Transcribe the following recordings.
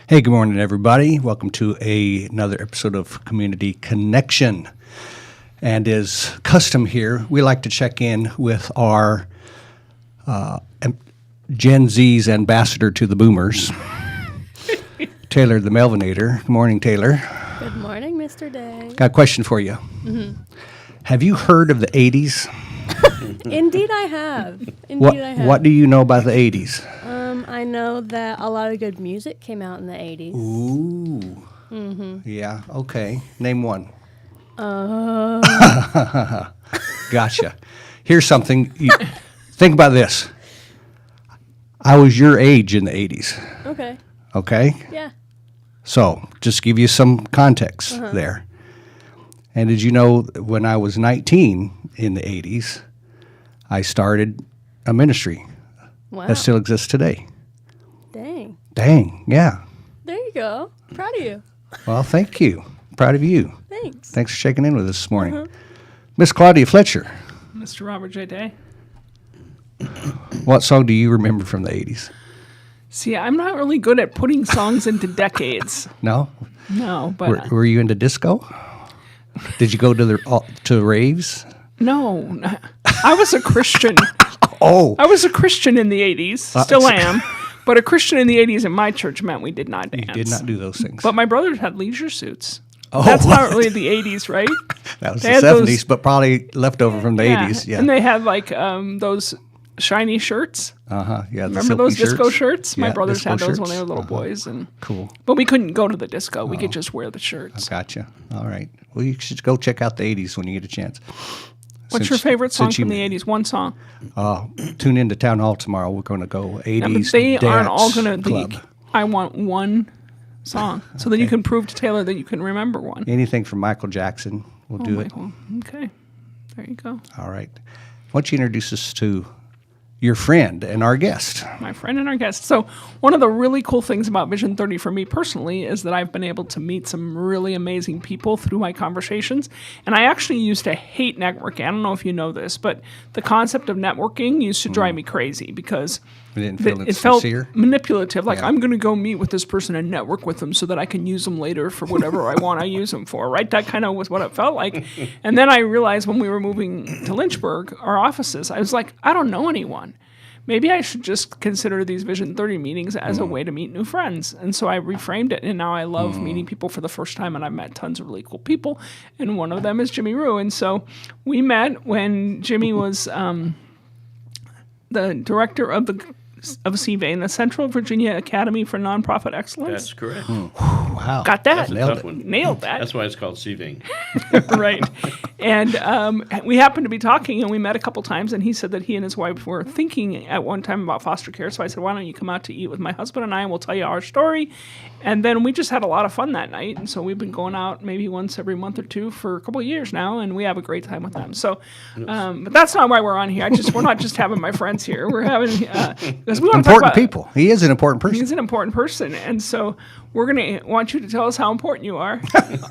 Hey, good morning, everybody. Welcome to another episode of Community Connection. And as custom here, we like to check in with our Gen Z's ambassador to the boomers, Taylor the Melvinator. Good morning, Taylor. Good morning, Mr. Day. Got a question for you. Mm-hmm. Have you heard of the 80s? Indeed, I have. Indeed, I have. What do you know about the 80s? I know that a lot of good music came out in the 80s. Ooh. Mm-hmm. Yeah, okay. Name one. Gotcha. Here's something. Think about this. I was your age in the 80s. Okay. Okay? Yeah. So, just give you some context there. And did you know that when I was 19 in the 80s, I started a ministry Wow. that still exists today? Dang. Dang, yeah. There you go. Proud of you. Well, thank you. Proud of you. Thanks. Thanks for checking in with us this morning. Miss Claudia Fletcher, Mr. Robert J. Day. what song do you remember from the 80s? See, I'm not really good at putting songs into decades. No? No, but Were you into disco? Did you go to raves? no. I was a Christian. Oh, I was a Christian in the 80s. Still am. But a Christian in the 80s in my church meant we did not dance. you did not do those things. But my brothers had leisure suits. Oh. That's not really the 80s, right? That was They the had 70s, those- but probably left over from the 80s. Yeah. And they had like those shiny shirts. Uh-huh. Yeah. the Remember silky those disco shirts? My Yeah, brothers disco had those shirts. when they were little boys. And Cool. But we couldn't go to the disco. We could just wear the shirts. Gotcha. All right. Well, you should go check out the 80s when you get a chance. What's your favorite song since you from the 80s? One song. Tune into Town Hall tomorrow. We're going to go 80s Yeah, but they aren't all dance going to club. be. I want one song. So then you can prove to Taylor that you can remember one. Anything from Michael Jackson. We'll do it. Michael. Okay. There you go. All right. Why don't you introduce us to your friend and our guest? My friend and our guest. So one of the really cool things about Vision 30 for me personally is that I've been able to meet some really amazing people through my conversations. And I actually used to hate networking. I don't know if you know this, but the concept of networking used to drive me crazy because We didn't feel it felt sincere. manipulative. Like, Yeah. I'm going to go meet with this person and network with them so that I can use them later for whatever I want to use them for, right? That kind of was what it felt like. And then I realized when we were moving to Lynchburg, our offices, I was like, I don't know anyone. Maybe I should just consider these Vision 30 meetings as a way to meet new friends. And so I reframed it, and now I love meeting people for the first time, and I've met tons of really cool people, and one of them is Jimmy Rue. And so we met when Jimmy was the director of CVAN, the Central Virginia Academy for Nonprofit Excellence. That's correct. Wow. Got that? That's a Nailed tough it. one. Nailed that. That's why it's called CVing. Right. And we happened to be talking, and we met a couple times, and he said that he and his wife were thinking at one time about foster care. So I said, why don't you come out to eat with my husband and I, and we'll tell you our story. And then we just had a lot of fun that night. And so we've been going out maybe once every month or two for a couple of years now, and we have a great time with them. So, but that's not why we're on here. We're not just having my friends here. We're having, because we want to talk Important about people. He is an important person. He's an important person, and so we're going to want you to tell us how important you are,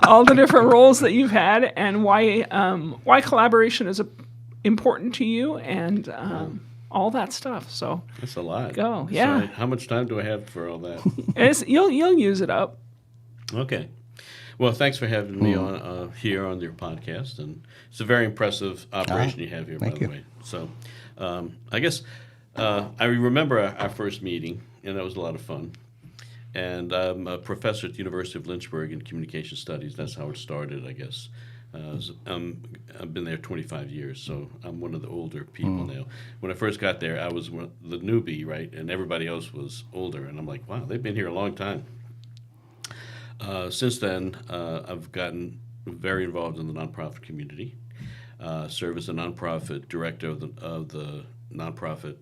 all the different roles that you've had, and why collaboration is important to you, and all that stuff. So That's a lot. Go, yeah. So how much time do I have for all that? you'll use it up. Okay. Well, thanks for having me on here on your podcast, and it's a very impressive operation you have here, by thank the you. way. So, I guess I remember our first meeting, and that was a lot of fun. And I'm a professor at the University of Lynchburg in Communication Studies. That's how it started, I guess. I've been there 25 years, so I'm one of the older people now. When I first got there, I was the newbie, right? And everybody else was older. And I'm like, wow, they've been here a long time. Since then, I've gotten very involved in the nonprofit community. Serve as a nonprofit director of the nonprofit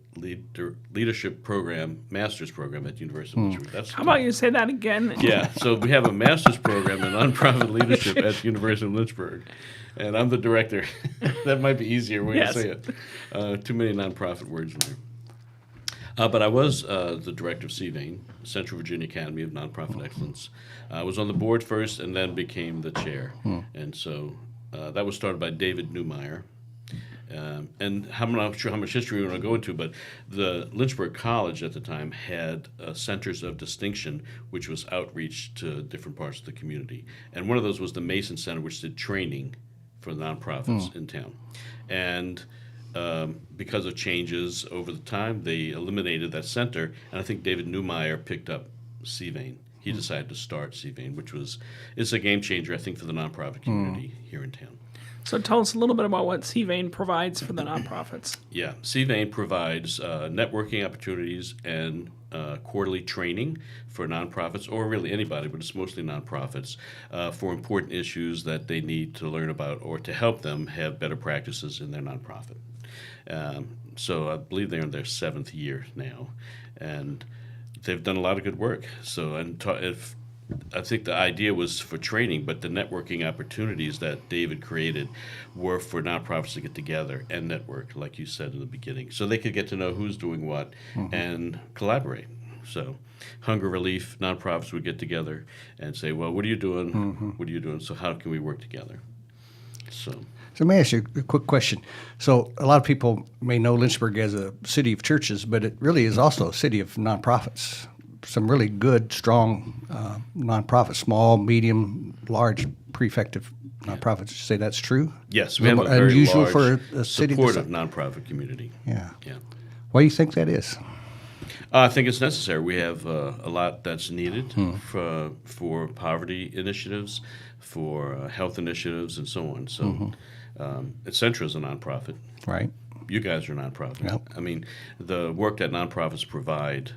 leadership program, master's program at the University of Lynchburg. That's How about you say that again? Yeah, so we have a master's program in nonprofit leadership at the University of Lynchburg, and I'm the director. That might be easier way Yes. to say it. Too many nonprofit words in there. But I was the director of CVAN, Central Virginia Academy of Nonprofit Excellence. I was on the board first and then became the chair. And so that was started by David Newmeyer. And I'm not sure how much history we want to go into, but the Lynchburg College at the time had centers of distinction, which was outreach to different parts of the community. And one of those was the Mason Center, which did training for nonprofits in town. And because of changes over the time, they eliminated that center. And I think David Newmeyer picked up CVAIN. He decided to start CVAIN, which is a game changer, I think, for the nonprofit community here in town. So tell us a little bit about what CVAIN provides for the nonprofits. Yeah, CVAIN provides networking opportunities and quarterly training for nonprofits, or really anybody, but it's mostly nonprofits, for important issues that they need to learn about or to help them have better practices in their nonprofit. So I believe they're in their 7th year now, and they've done a lot of good work. So if I think the idea was for training, but the networking opportunities that David created were for nonprofits to get together and network, like you said in the beginning, so they could get to know who's doing what and collaborate. So hunger relief nonprofits would get together and say, well, what are you doing? What are you doing? So how can we work together? So let me ask you a quick question. So a lot of people may know Lynchburg as a city of churches, but it really is also a city of nonprofits. Some really good, strong nonprofits, small, medium, large, pre-effective nonprofits. You say that's true? yes, we have a very unusual large for a city to supportive say. nonprofit community. Yeah. Yeah. Why do you think that is? I think it's necessary. We have a lot that's needed for poverty initiatives, for health initiatives, and so on. So Accenture is a nonprofit. Right. You guys are a nonprofit. Yep. I mean, the work that nonprofits provide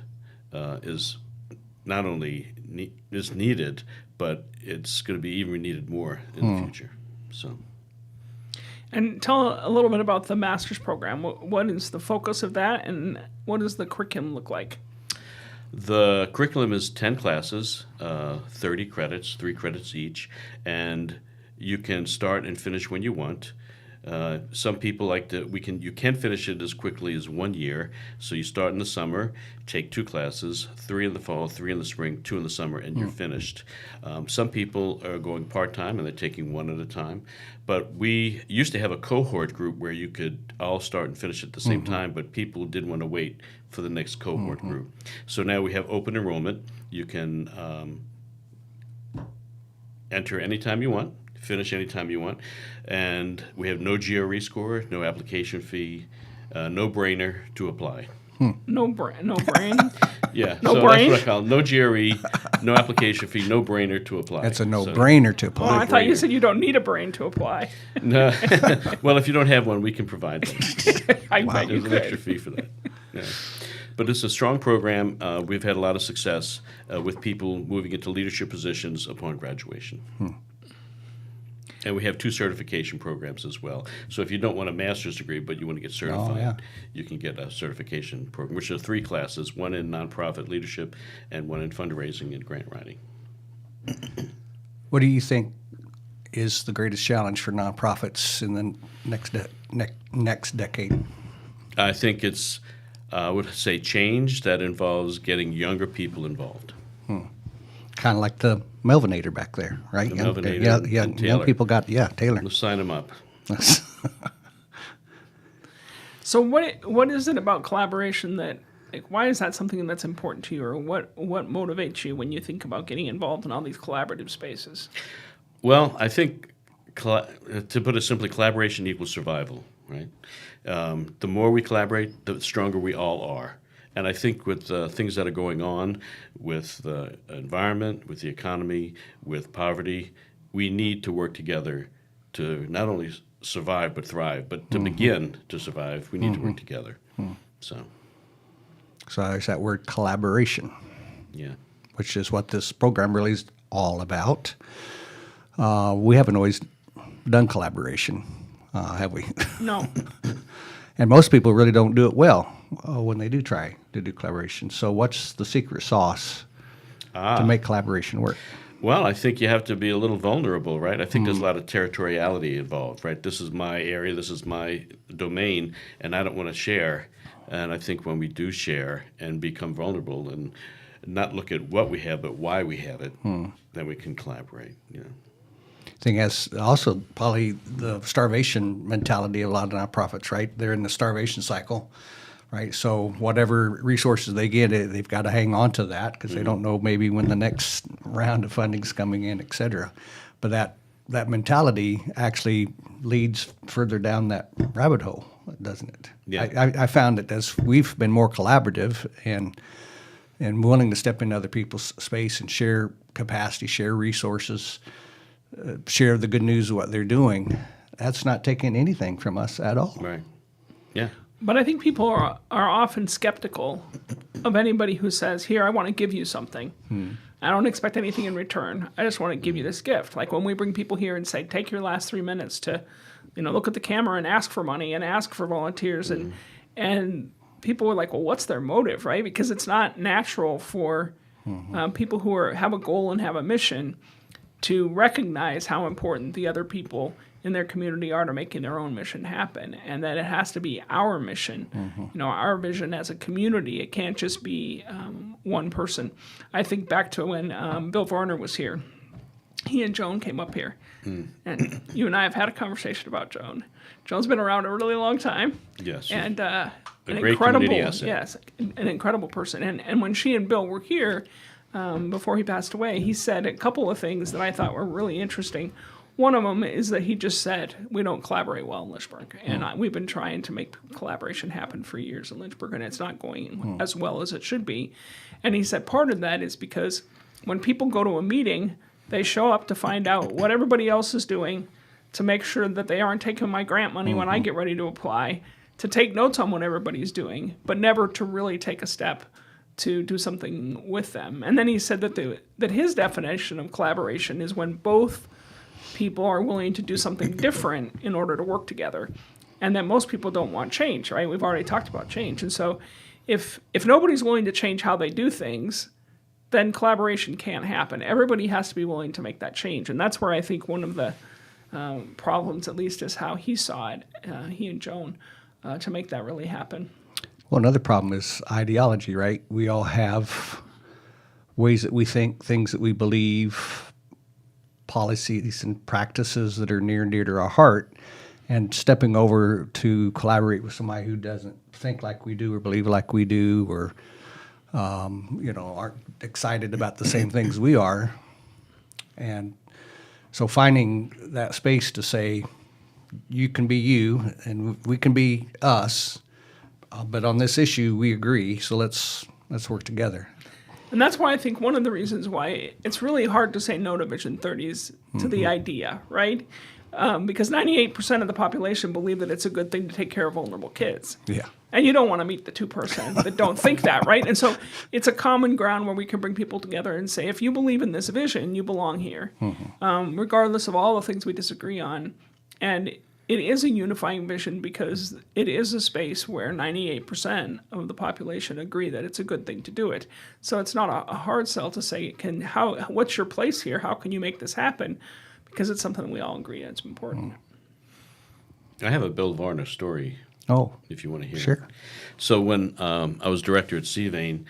is not only is needed, but it's going to be even needed more in the future. So. And tell a little bit about the master's program. What is the focus of that, and what does the curriculum look like? The curriculum is 10 classes, 30 credits, 3 credits each, and you can start and finish when you want. Some people like to. You can finish it as quickly as 1 year. So you start in the summer, take 2 classes, 3 in the fall, 3 in the spring, 2 in the summer, and you're finished. Some people are going part-time and they're taking 1 at a time. But we used to have a cohort group where you could all start and finish at the same time, but people didn't want to wait for the next cohort group. So now we have open enrollment. You can enter anytime you want, finish anytime you want, and we have no GRE score, no application fee, no brainer to apply. No brain. Yeah, No so brain? that's what I call it. No GRE, no application fee, no brainer to apply. That's a So- no-brainer to Oh, apply. I thought you brainer. said you don't need a brain to apply. No. Well, if you don't have one, we can provide them. I bet you There's an extra could. fee for that. Yeah. But it's a strong program. We've had a lot of success with people moving into leadership positions upon graduation. And we have 2 certification programs as well. So if you don't want a master's degree, but you want to get certified, yeah. you can get a certification program, which are 3 classes, 1 in nonprofit leadership and 1 in fundraising and grant writing. What do you think is the greatest challenge for nonprofits in the next decade? I think it's, I would say, change that involves getting younger people involved. Kind of like the Melvinator back there, right? The Young- Melvinator yeah, and young Taylor. people got, Taylor. Let's sign them up. So what is it about collaboration that, like, why is that something that's important to you, or what motivates you when you think about getting involved in all these collaborative spaces? Well, I think, to put it simply, collaboration equals survival, right? The more we collaborate, the stronger we all are. And I think with things that are going on with the environment, with the economy, with poverty, we need to work together to not only survive but thrive. But to begin to survive, we need to work together. So, So there's that word collaboration, yeah. which is what this program really is all about. We haven't always done collaboration, have we? No. And most people really don't do it well when they do try to do collaboration. So what's the secret sauce to make collaboration work? Well, I think you have to be a little vulnerable, right? I think there's a lot of territoriality involved, right? This is my area, this is my domain, and I don't want to share. And I think when we do share and become vulnerable and not look at what we have, but why we have it, then we can collaborate. You know. thing has also probably the starvation mentality of a lot of nonprofits, right? They're in the starvation cycle, right? So whatever resources they get, they've got to hang on to that because they don't know maybe when the next round of funding's coming in, et cetera. But that mentality actually leads further down that rabbit hole, doesn't it? Yeah. I found that as we've been more collaborative and willing to step into other people's space and share capacity, share resources, share the good news of what they're doing, that's not taking anything from us at all. Right. Yeah. But I think people are often skeptical of anybody who says, here, I want to give you something. I don't expect anything in return. I just want to give you this gift. Like when we bring people here and say, take your last 3 minutes to, look at the camera and ask for money and ask for volunteers. And people were like, well, what's their motive, right? Because it's not natural for people who have a goal and have a mission to recognize how important the other people in their community are to making their own mission happen, and that it has to be our mission, our vision as a community. It can't just be one person. I think back to when Bill Varner was here. He and Joan came up here, and you and I have had a conversation about Joan. Joan's been around a really long time. Yes. And an great incredible, community asset. yes, an incredible person. And when she and Bill were here, before he passed away, he said a couple of things that I thought were really interesting. One of them is that he just said, we don't collaborate well in Lynchburg. And we've been trying to make collaboration happen for years in Lynchburg, and it's not going as well as it should be. And he said part of that is because when people go to a meeting, they show up to find out what everybody else is doing, to make sure that they aren't taking my grant money when I get ready to apply, to take notes on what everybody's doing, but never to really take a step to do something with them. And then he said that his definition of collaboration is when both people are willing to do something different in order to work together, and that most people don't want change, right? We've already talked about change. And so if nobody's willing to change how they do things, then collaboration can't happen. Everybody has to be willing to make that change. And that's where I think one of the problems, at least, is how he saw it, he and Joan, to make that really happen. Well, another problem is ideology, right? We all have ways that we think, things that we believe, policies and practices that are near and dear to our heart, and stepping over to collaborate with somebody who doesn't think like we do or believe like we do or aren't excited about the same things we are. And so finding that space to say, you can be you and we can be us, but on this issue we agree, so let's work together. And that's why I think one of the reasons why it's really hard to say no to Vision 30s to the idea, right? Because 98% of the population believe that it's a good thing to take care of vulnerable kids. Yeah. And you don't want to meet the 2% that don't think that, right? And so it's a common ground where we can bring people together and say, if you believe in this vision, you belong here, regardless of all the things we disagree on. And it is a unifying vision because it is a space where 98% of the population agree that it's a good thing to do it. So it's not a hard sell to say, what's your place here? How can you make this happen? Because it's something we all agree it's important. I have a Bill Varner story. Oh, If you want to hear sure. it. So when I was director at CVAIN,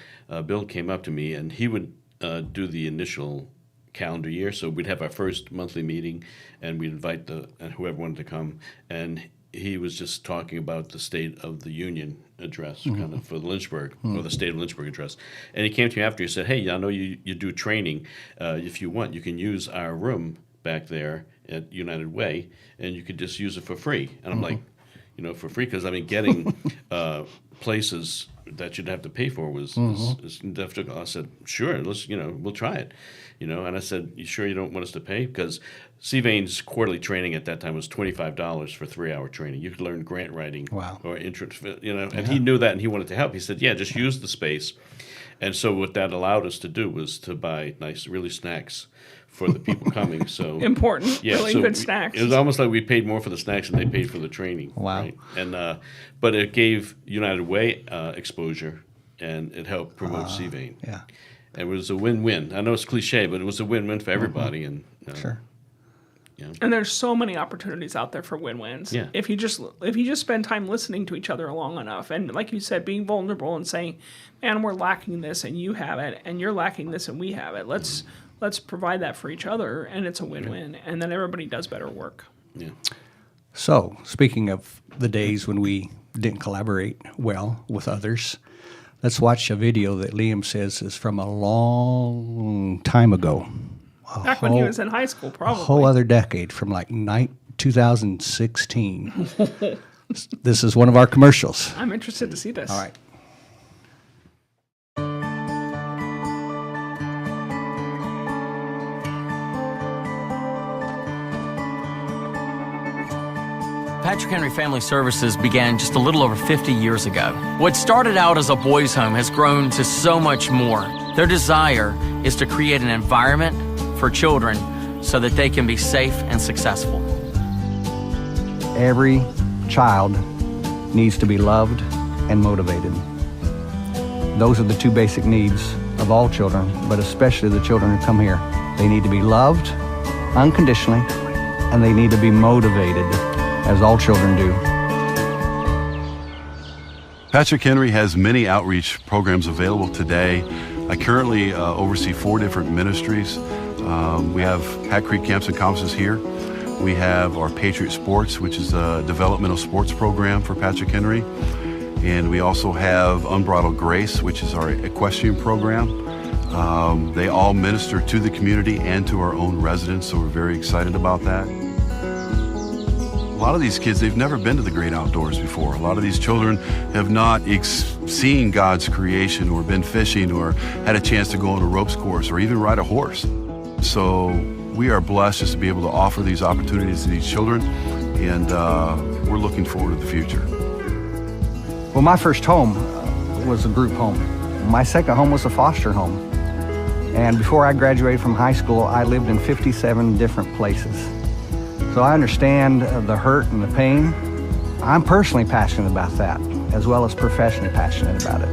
Bill came up to me, and he would do the initial calendar year. So we'd have our first monthly meeting, and we'd invite whoever wanted to come. And he was just talking about the State of the Union address, kind of for Lynchburg, or the State of Lynchburg address. And he came to me after. He said, "Hey, I know you do training. If you want, you can use our room back there at United Way, and you could just use it for free." And I'm like, for free, because getting places that you'd have to pay for was difficult. I said, sure, let's we'll try it, And I said, you sure you don't want us to pay? Because CVAIN's quarterly training at that time was $25 for 3-hour training. You could learn grant writing, Wow. or interest, And he knew that, and he wanted to help. He said, yeah, just use the space. And so what that allowed us to do was to buy nice, really snacks for the people coming. So Important, really so good snacks. It was almost like we paid more for the snacks than they paid for the training. Wow. Right? And but it gave United Way exposure, and it helped promote CVAIN. Yeah. And it was a win-win. I know it's cliche, but it was a win-win for everybody. And Sure. And there's so many opportunities out there for win-wins. Yeah. If you just spend time listening to each other long enough, and like you said, being vulnerable and saying, "Man, we're lacking this, and you have it, and you're lacking this, and we have it. Let's let's provide that for each other, and it's a win-win. And then everybody does better work. Yeah. So, speaking of the days when we didn't collaborate well with others, let's watch a video that Liam says is from a long time ago. Back when he was in high school, A probably. whole other decade, from like 2016. This is one of our commercials. I'm interested to see this. All right. Patrick Henry Family Services began just a little over 50 years ago. What started out as a boys' home has grown to so much more. Their desire is to create an environment for children so that they can be safe and successful. Every child needs to be loved and motivated. Those are the two basic needs of all children, but especially the children who come here. They need to be loved unconditionally, and they need to be motivated, as all children do. Patrick Henry has many outreach programs available today. I currently oversee 4 different ministries. We have Hat Creek Camps and Conferences here. We have our Patriot Sports, which is a developmental sports program for Patrick Henry. And we also have Unbridled Grace, which is our equestrian program. They all minister to the community and to our own residents, so we're very excited about that. A lot of these kids, they've never been to the great outdoors before. A lot of these children have not seen God's creation or been fishing or had a chance to go on a ropes course or even ride a horse. So we are blessed just to be able to offer these opportunities to these children, and we're looking forward to the future. Well, my first home was a group home. My second home was a foster home. And before I graduated from high school, I lived in 57 different places. So I understand the hurt and the pain. I'm personally passionate about that, as well as professionally passionate about it.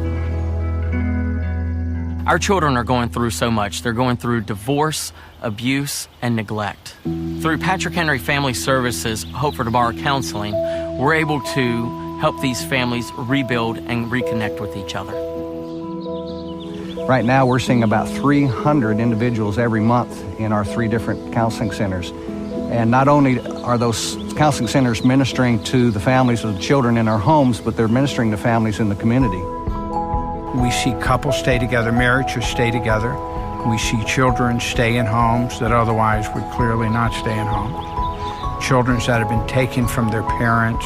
Our children are going through so much. They're going through divorce, abuse, and neglect. Through Patrick Henry Family Services, Hope for Tomorrow Counseling, we're able to help these families rebuild and reconnect with each other. Right now, we're seeing about 300 individuals every month in our 3 different counseling centers. And not only are those counseling centers ministering to the families of the children in our homes, but they're ministering to families in the community. We see couples stay together, marriages stay together. We see children stay in homes that otherwise would clearly not stay in home. Children that have been taken from their parents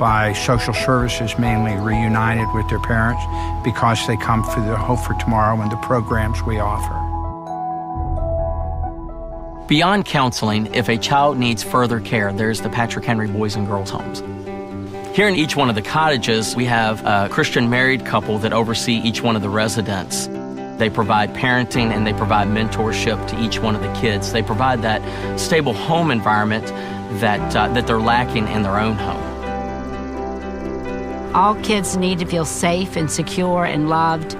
by social services, mainly reunited with their parents because they come for the Hope for Tomorrow and the programs we offer. Beyond counseling, if a child needs further care, there's the Patrick Henry Boys and Girls Homes. Here in each one of the cottages, we have a Christian married couple that oversee each one of the residents. They provide parenting and they provide mentorship to each one of the kids. They provide that stable home environment that they're lacking in their own home. All kids need to feel safe and secure and loved,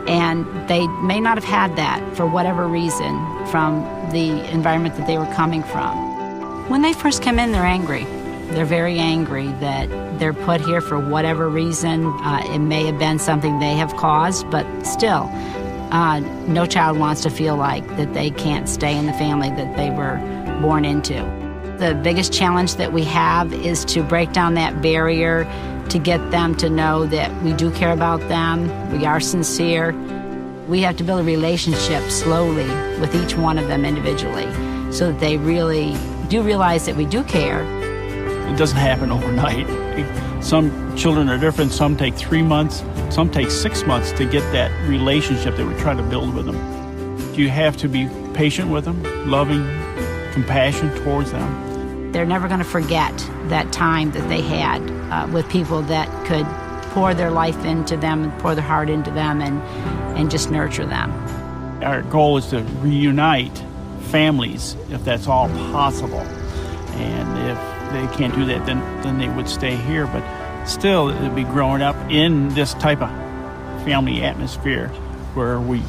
and they may not have had that for whatever reason from the environment that they were coming from. When they first come in, they're angry. They're very angry that they're put here for whatever reason. It may have been something they have caused, but still, no child wants to feel like that they can't stay in the family that they were born into. The biggest challenge that we have is to break down that barrier, to get them to know that we do care about them, we are sincere. We have to build a relationship slowly with each one of them individually so that they really do realize that we do care. It doesn't happen overnight. Some children are different. Some take 3 months, some take 6 months to get that relationship that we're trying to build with them. You have to be patient with them, loving, compassion towards them. They're never going to forget that time that they had with people that could pour their life into them and pour their heart into them and just nurture them. Our goal is to reunite families if that's all possible. And if they can't do that, then they would stay here. But still, they'd be growing up in this type of family atmosphere where we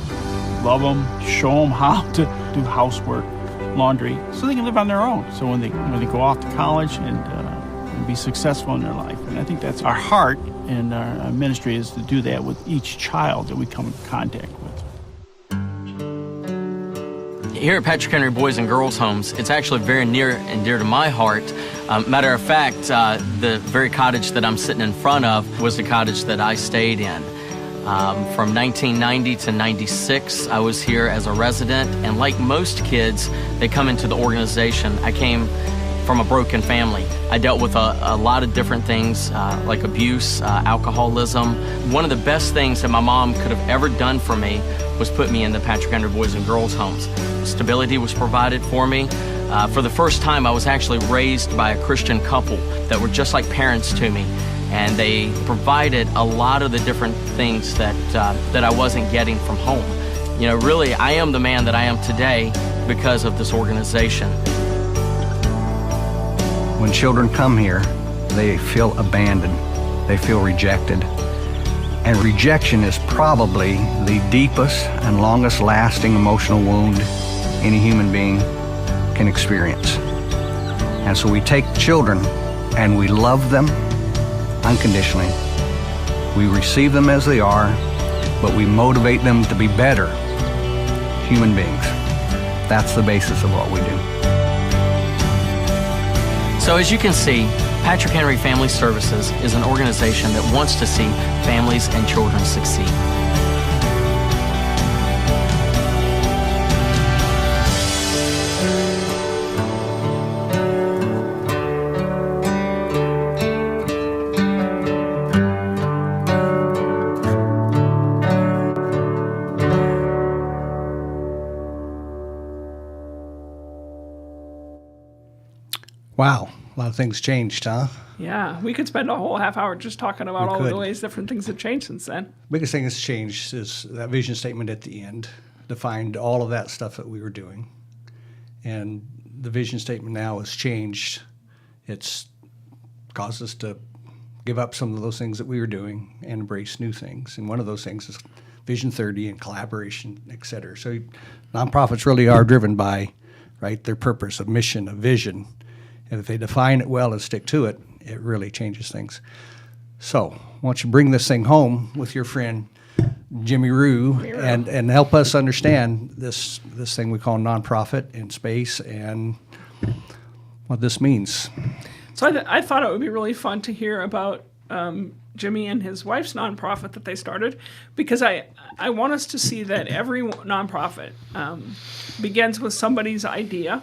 love them, show them how to do housework, laundry, so they can live on their own. So when they go off to college and be successful in their life. And I think that's our heart, and our ministry is to do that with each child that we come in contact with. here at Patrick Henry Boys and Girls Homes, it's actually very near and dear to my heart. Matter of fact, the very cottage that I'm sitting in front of was the cottage that I stayed in. From 1990 to 96, I was here as a resident, and like most kids, they come into the organization. I came from a broken family. I dealt with a lot of different things, like abuse, alcoholism. One of the best things that my mom could have ever done for me was put me in the Patrick Henry Boys and Girls Homes. Stability was provided for me. For the first time, I was actually raised by a Christian couple that were just like parents to me. And they provided a lot of the different things that I wasn't getting from home. You know, really, I am the man that I am today because of this organization. When children come here, they feel abandoned, they feel rejected. And rejection is probably the deepest and longest lasting emotional wound any human being can experience. And so we take children and we love them unconditionally. We receive them as they are, but we motivate them to be better human beings. That's the basis of what we do. So as you can see, Patrick Henry Family Services is an organization that wants to see families and children succeed. Wow, a lot of things changed, huh? Yeah, we could spend a whole half hour just talking about all could. the ways different things have changed since then. Biggest thing that's changed is that vision statement at the end defined all of that stuff that we were doing. And the vision statement now has changed. It's caused us to give up some of those things that we were doing and embrace new things. And one of those things is Vision 30 and collaboration, et cetera. So nonprofits really are driven by, right, their purpose, a mission, a vision. And if they define it well and stick to it, it really changes things. So why don't you bring this thing home with your friend Jimmy Rue and help us understand this thing we call nonprofit in space and what this means. So I thought it would be really fun to hear about Jimmy and his wife's nonprofit that they started, because I want us to see that every nonprofit begins with somebody's idea,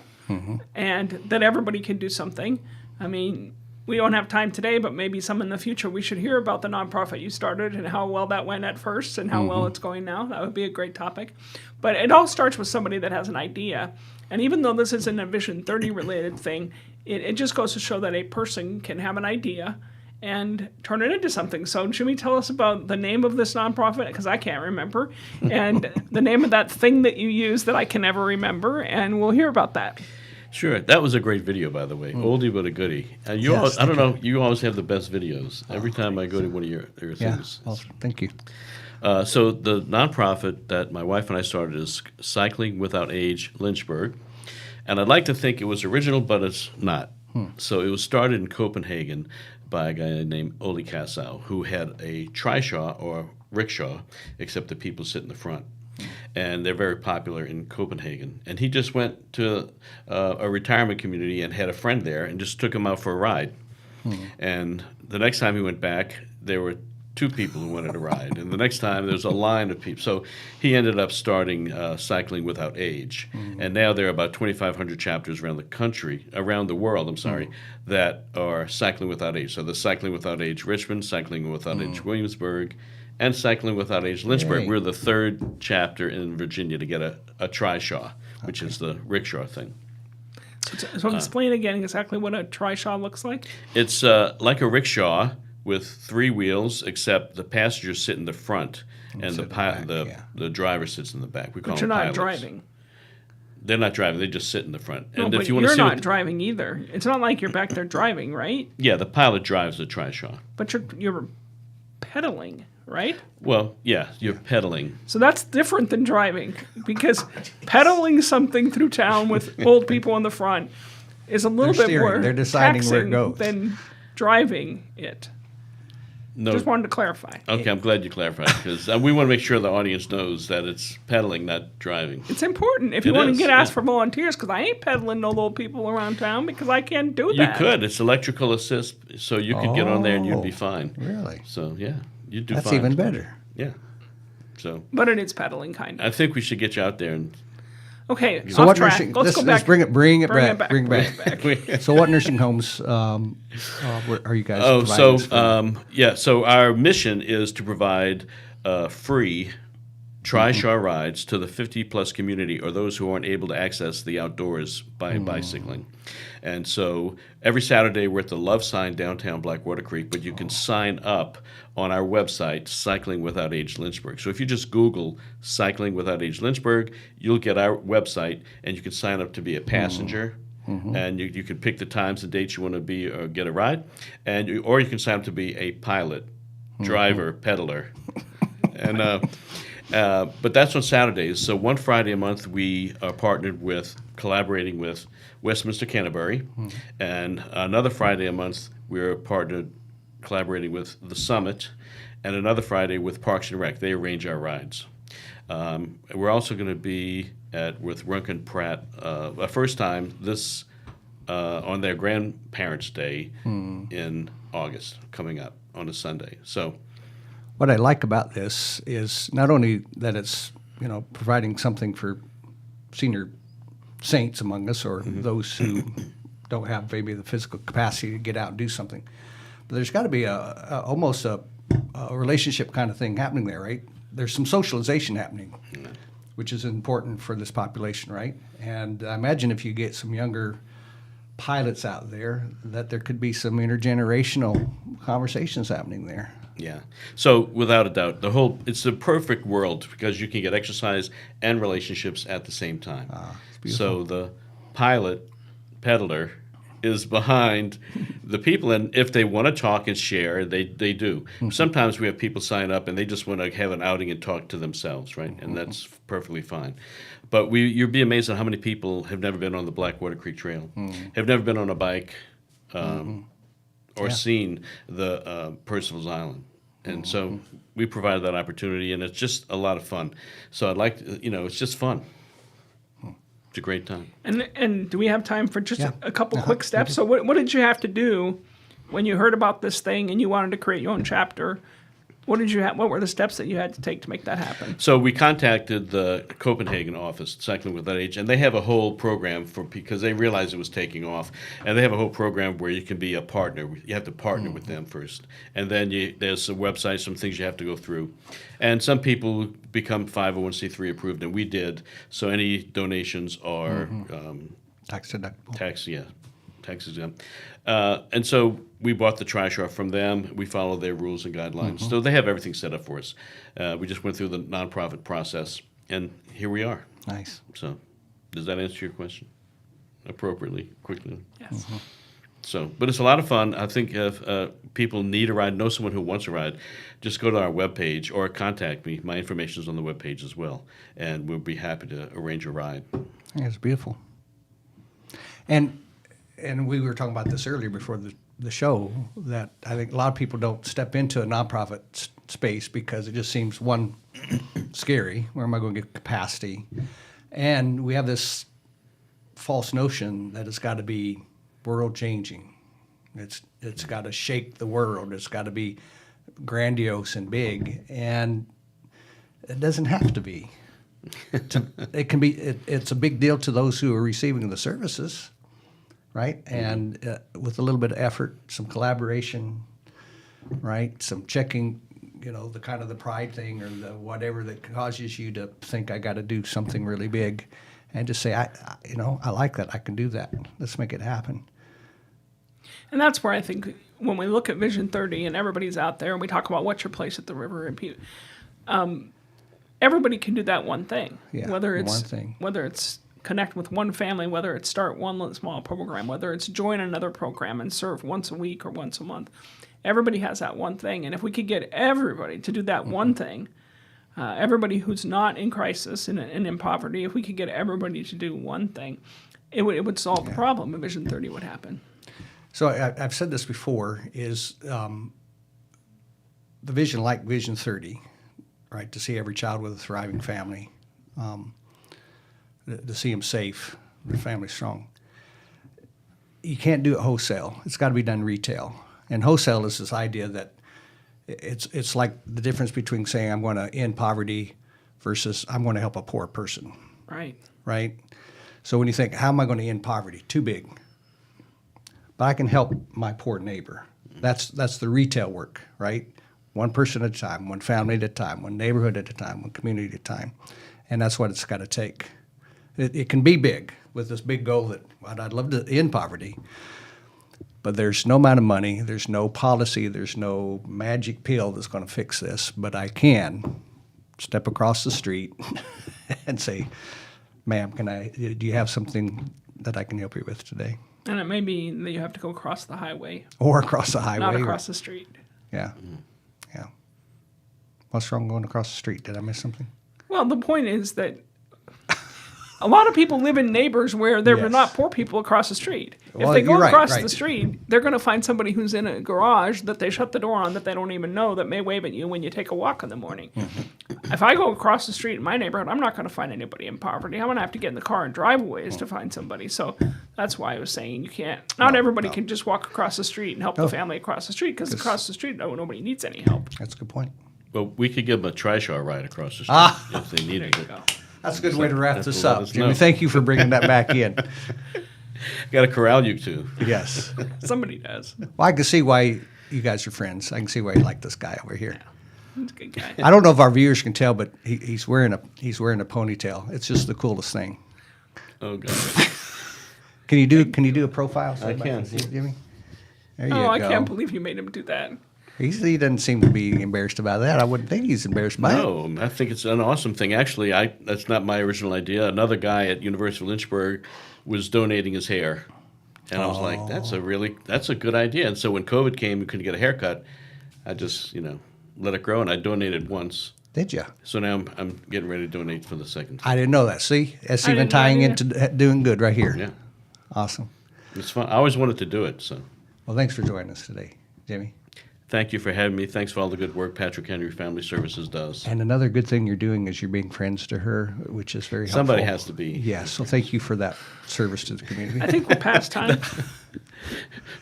and that everybody can do something. I mean, we don't have time today, but maybe some in the future we should hear about the nonprofit you started and how well that went at first and how well it's going now. That would be a great topic. But it all starts with somebody that has an idea. And even though this isn't a Vision 30 related thing, it just goes to show that a person can have an idea and turn it into something. So Jimmy, tell us about the name of this nonprofit, because I can't remember, and the name of that thing that you use that I can never remember, and we'll hear about that. Sure, that was a great video, by the way. Oldie but a goodie. And you, Yes, I don't know, you always have the best videos. Every time I go to one of your Yeah, things. well, thank you. So the nonprofit that my wife and I started is Cycling Without Age Lynchburg. And I'd like to think it was original, but it's not. So it was started in Copenhagen by a guy named Ole Kassow, who had a trishaw or rickshaw, except the people sit in the front. And they're very popular in Copenhagen. And he just went to a retirement community and had a friend there and just took him out for a ride. And the next time he went back, there were 2 people who wanted to ride. And the next time, there was a line of people. So he ended up starting Cycling Without Age. And now there are about 2,500 chapters around the world, that are Cycling Without Age. So the Cycling Without Age Richmond, Cycling Without Age Williamsburg, and Cycling Without Age Lynchburg. Yay. We're the 3rd chapter in Virginia to get a trishaw, which is the rickshaw thing. So explain again exactly what a trishaw looks like. It's like a rickshaw with 3 wheels, except the passengers sit in the front and the driver sits in the back. We call But you're them not pilots. driving. They're not driving; they just sit in the front. No, And but if you want to you're see, not driving either. It's not like you're back there driving, right? yeah, the pilot drives the trishaw. But you're pedaling, right? Well, yeah, you're pedaling. So that's different than driving, because pedaling something through town with old people in the front is a little They're bit steering. more They're deciding where it taxing goes. than driving it. No. Just wanted to clarify. Okay, I'm glad you clarified because we want to make sure the audience knows that it's pedaling, not driving. It's important if you It want is, to ask yeah. for volunteers, because I ain't peddling no little people around town because I can't do You that. could. It's electrical assist, so you could get on there and you'd be Oh, fine. really? So yeah, you'd do That's fine. even better. Yeah. So But it is peddling, kind of. I think we should get you out there and. Okay, So off what track. nursing? Let's go let's back. bring it Bring it back. back, Bring bring back. it back. So what nursing homes are you guys? Oh, providing so this for? so our mission is to provide free Trishaw rides to the 50-plus community or those who aren't able to access the outdoors by bicycling. And so every Saturday we're at the Love Sign downtown Blackwater Creek, but you can sign up on our website, Cycling Without Age Lynchburg. So if you just Google Cycling Without Age Lynchburg, you'll get our website, and you can sign up to be a passenger. And you can pick the times and dates you want to be or get a ride, or you can sign up to be a pilot, driver, peddler, and but that's on Saturdays. So one Friday a month we are collaborating with Westminster Canterbury, and another Friday a month we're collaborating with the Summit, and another Friday with Parks and Rec. They arrange our rides. We're also going to be with Runkin Pratt a first time this on their Grandparents' Day in August, coming up on a Sunday. So What I like about this is not only that it's providing something for senior saints among us or those who don't have maybe the physical capacity to get out and do something, but there's got to be almost a relationship kind of thing happening there, right? There's some socialization happening, which is important for this population, right? And I imagine if you get some younger pilots out there, that there could be some intergenerational conversations happening there. yeah, so without a doubt, it's the perfect world because you can get exercise and relationships at the same time. So the pilot peddler is behind the people, and if they want to talk and share, they do. Sometimes we have people sign up and they just want to have an outing and talk to themselves, right? And that's perfectly fine. But you'd be amazed at how many people have never been on the Blackwater Creek Trail, have never been on a bike, or seen the Percival's Island. And so we provided that opportunity, and it's just a lot of fun. So I'd like to, it's just fun. It's a great time. And do we have time for just Yeah. a couple quick steps? So what did you have to do when you heard about this thing and you wanted to create your own chapter? What were the steps that you had to take to make that happen? So we contacted the Copenhagen office, Cycling Without Age, and they have a whole program because they realized it was taking off, and they have a whole program where you can be a partner. You have to partner with them first, and then there's a website, some things you have to go through, and some people become 501c3 approved, and we did. So any donations are Tax deductible. tax exempt. And so we bought the Trishaw from them. We follow their rules and guidelines. So they have everything set up for us. We just went through the nonprofit process, and here we are. Nice. So does that answer your question appropriately, quickly? Yes. So, but it's a lot of fun. I think if people need a ride, know someone who wants a ride, just go to our webpage or contact me. My information is on the webpage as well, and we'll be happy to arrange a ride. Yeah, it's beautiful. And we were talking about this earlier before the show, that I think a lot of people don't step into a nonprofit space because it just seems, one, scary. Where am I going to get capacity? And we have this false notion that it's got to be world changing. It's got to shake the world. It's got to be grandiose and big, and it doesn't have to be. It can be. It's a big deal to those who are receiving the services, right? And with a little bit of effort, some collaboration, right? Some checking, the kind of the pride thing or the whatever that causes you to think I got to do something really big, and just say, I like that. I can do that. Let's make it happen. And that's where I think when we look at Vision 30 and everybody's out there and we talk about what's your place at the river, and everybody can do that one thing. Yeah, whether it's one thing. Whether it's connect with one family, whether it's start one small program, whether it's join another program and serve once a week or once a month. Everybody has that one thing. And if we could get everybody to do that one thing, everybody who's not in crisis and in poverty, if we could get everybody to do one thing, it would solve the problem, and Vision 30 would happen. So I've said this before, is the vision like Vision 30, right, to see every child with a thriving family, to see them safe, their family strong. You can't do it wholesale. It's got to be done retail. And wholesale is this idea that it's like the difference between saying I'm going to end poverty versus I'm going to help a poor person, Right. right? So when you think, how am I going to end poverty? Too big. But I can help my poor neighbor. That's the retail work, right? One person at a time, one family at a time, one neighborhood at a time, one community at a time. And that's what it's got to take. It can be big with this big goal that, well, I'd love to end poverty. But there's no amount of money, there's no policy, there's no magic pill that's going to fix this. But I can step across the street and say, ma'am, do you have something that I can help you with today? And it may be that you have to go across the highway, Or across the highway. not across the street. Yeah. Yeah. What's wrong going across the street? Did I miss something? Well, the point is that a lot of people live in neighbors where there are Yes. not poor people across the street. Well, If they go you're right, across right. the street, they're going to find somebody who's in a garage that they shut the door on that they don't even know that may wave at you when you take a walk in the morning. Mm-hmm. If I go across the street in my neighborhood, I'm not going to find anybody in poverty. I'm going to have to get in the car and drive a ways to find somebody. So that's why I was saying you can't. Not everybody can just walk across the street and help the family across the street because across the street, nobody needs any help. That's a good point. But we could give them a trishaw ride across the street if they There needed you it. go. That's a good way to wrap That's this to let up. us Jimmy, know. thank you for bringing that back in. Got to corral you two. Yes. Somebody does. Well, I can see why you guys are friends. I can see why you like this guy over here. He's a good guy. I don't know if our viewers can tell, but he's wearing a ponytail. It's just the coolest thing. Oh God. Can you do a profile? I can. Jimmy. There you Oh, go. I can't believe you made him do that. He doesn't seem to be embarrassed about that. I wouldn't think he's embarrassed by it. No, I think it's an awesome thing. Actually, that's not my original idea. Another guy at University of Lynchburg was donating his hair, and I was like, that's a good idea. And so when COVID came, we couldn't get a haircut. I just let it grow, and I donated once. Did you? So now I'm getting ready to donate for the second time. I didn't know that. See, that's I even didn't know tying that into doing good right here. Yeah, Awesome. it's fun. I always wanted to do it. So Well, thanks for joining us today, Jimmy. thank you for having me. Thanks for all the good work Patrick Henry Family Services does. And another good thing you're doing is you're being friends to her, which is very helpful. Somebody has to be. Yes. So thank you for that service to the community. I think we're past time.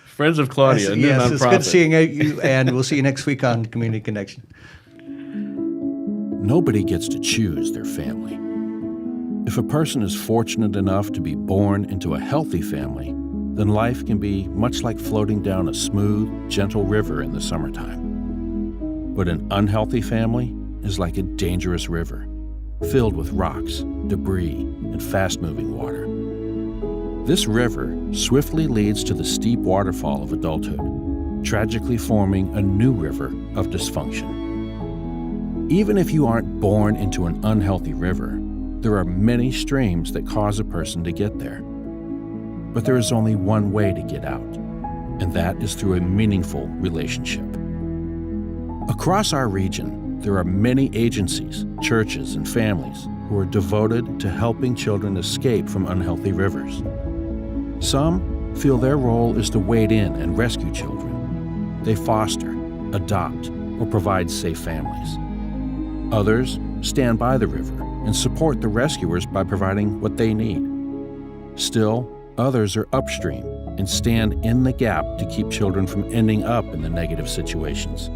Friends of Claudia, a new yes, nonprofit. it's good seeing you, and we'll see you next week on Community Connection. Nobody gets to choose their family. If a person is fortunate enough to be born into a healthy family, then life can be much like floating down a smooth, gentle river in the summertime. But an unhealthy family is like a dangerous river, filled with rocks, debris, and fast-moving water. This river swiftly leads to the steep waterfall of adulthood, tragically forming a new river of dysfunction. Even if you aren't born into an unhealthy river, there are many streams that cause a person to get there. But there is only one way to get out, and that is through a meaningful relationship. Across our region, there are many agencies, churches, and families who are devoted to helping children escape from unhealthy rivers. Some feel their role is to wade in and rescue children. They foster, adopt, or provide safe families. Others stand by the river and support the rescuers by providing what they need. Still, others are upstream and stand in the gap to keep children from ending up in the negative situations.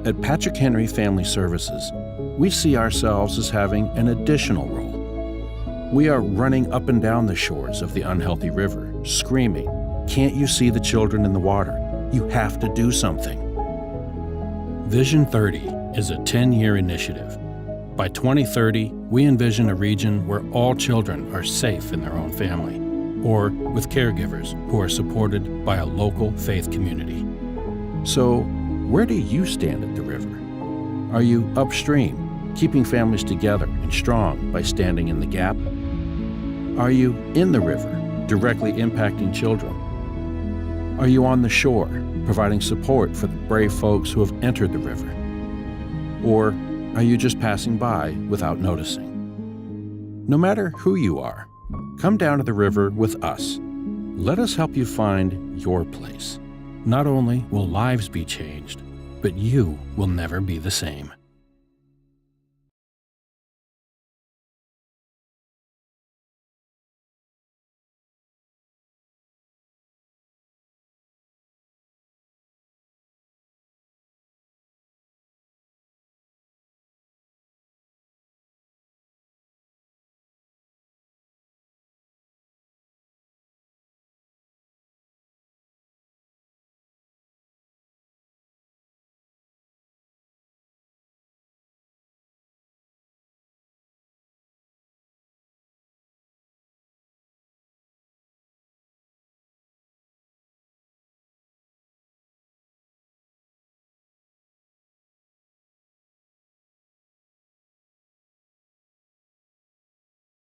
At Patrick Henry Family Services, we see ourselves as having an additional role. We are running up and down the shores of the unhealthy river, screaming, "Can't you see the children in the water? You have to do something." Vision 30 is a 10-year initiative. By 2030, we envision a region where all children are safe in their own family, or with caregivers who are supported by a local faith community. So, where do you stand at the river? Are you upstream, keeping families together and strong by standing in the gap? Are you in the river, directly impacting children? Are you on the shore, providing support for the brave folks who have entered the river? Or are you just passing by without noticing? No matter who you are, come down to the river with us. Let us help you find your place. Not only will lives be changed, but you will never be the same.